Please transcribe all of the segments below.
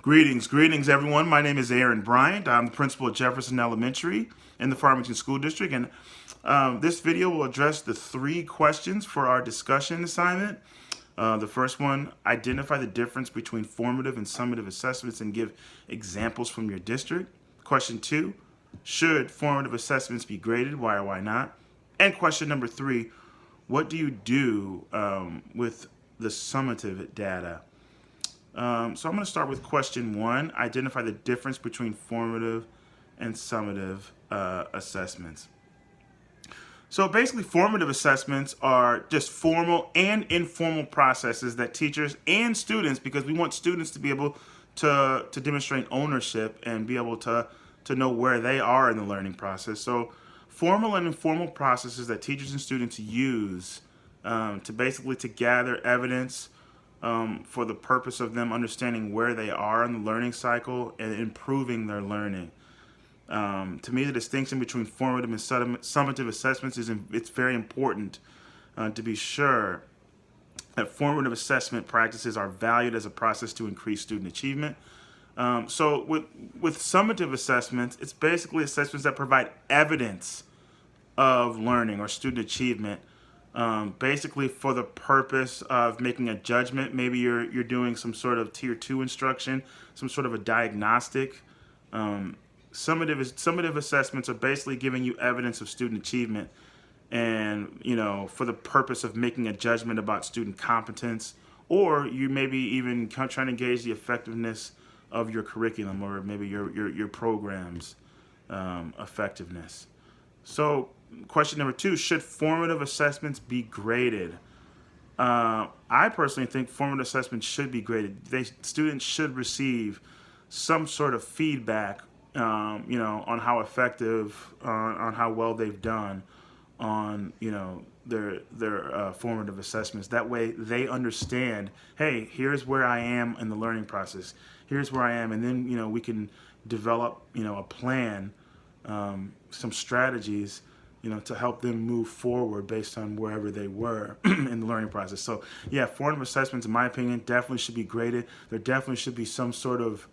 Greetings everyone. My name is Aaron Bryant. I'm the principal at Jefferson Elementary in the Farmington School District, and this video will address the three questions for our discussion assignment. The first one, identify the difference between formative and summative assessments and give examples from your district. Question two, should formative assessments be graded? Why or why not? And question number three, what do you do with the summative data? So I'm going to start with question one, identify the difference between formative and summative assessments. So basically, formative assessments are just formal and informal processes that teachers and students, because we want students to be able to demonstrate ownership and be able to know where they are in the learning process. So formal and informal processes that teachers and students use to basically to gather evidence for the purpose of them understanding where they are in the learning cycle and improving their learning. To me, the distinction between formative and summative assessments it's very important to be sure that formative assessment practices are valued as a process to increase student achievement. So with summative assessments, it's basically assessments that provide evidence of learning or student achievement, basically for the purpose of making a judgment. Maybe you're doing some sort of tier 2 instruction, some sort of a diagnostic. Summative assessments are basically giving you evidence of student achievement, and for the purpose of making a judgment about student competence, or you maybe even trying to gauge the effectiveness of your curriculum, or maybe your program's effectiveness. So question number two, should formative assessments be graded? I personally think formative assessments should be graded. Students should receive some sort of feedback, on how effective, on how well they've done on, their formative assessments. That way they understand, hey, here's where I am in the learning process. Here's where I am. And then, we can develop, a plan, some strategies, to help them move forward based on wherever they were in the learning process. So yeah, formative assessments, in my opinion, definitely should be graded. There definitely should be some sort of,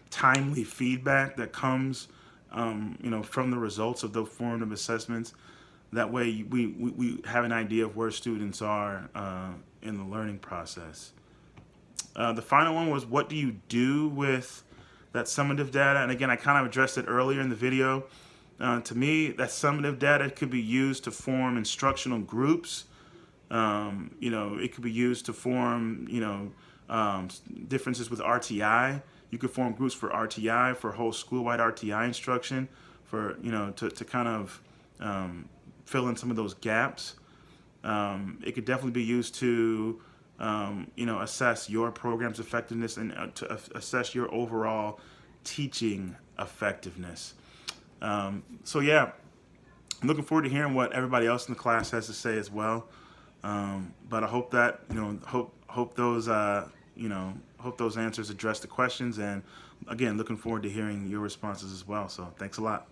timely feedback that comes, from the results of those formative assessments. That way we have an idea of where students are in the learning process. The final one was, what do you do with that summative data? And again, I kind of addressed it earlier in the video. To me, that summative data could be used to form instructional groups. It could be used to form, differences with RTI. You could form groups for RTI, for whole school-wide RTI instruction, for, to kind of fill in some of those gaps. It could definitely be used to, assess your program's effectiveness and to assess your overall teaching effectiveness. So yeah, I'm looking forward to hearing what everybody else in the class has to say as well. But I hope that, hope those, hope those answers address the questions. And again, looking forward to hearing your responses as well. So thanks a lot.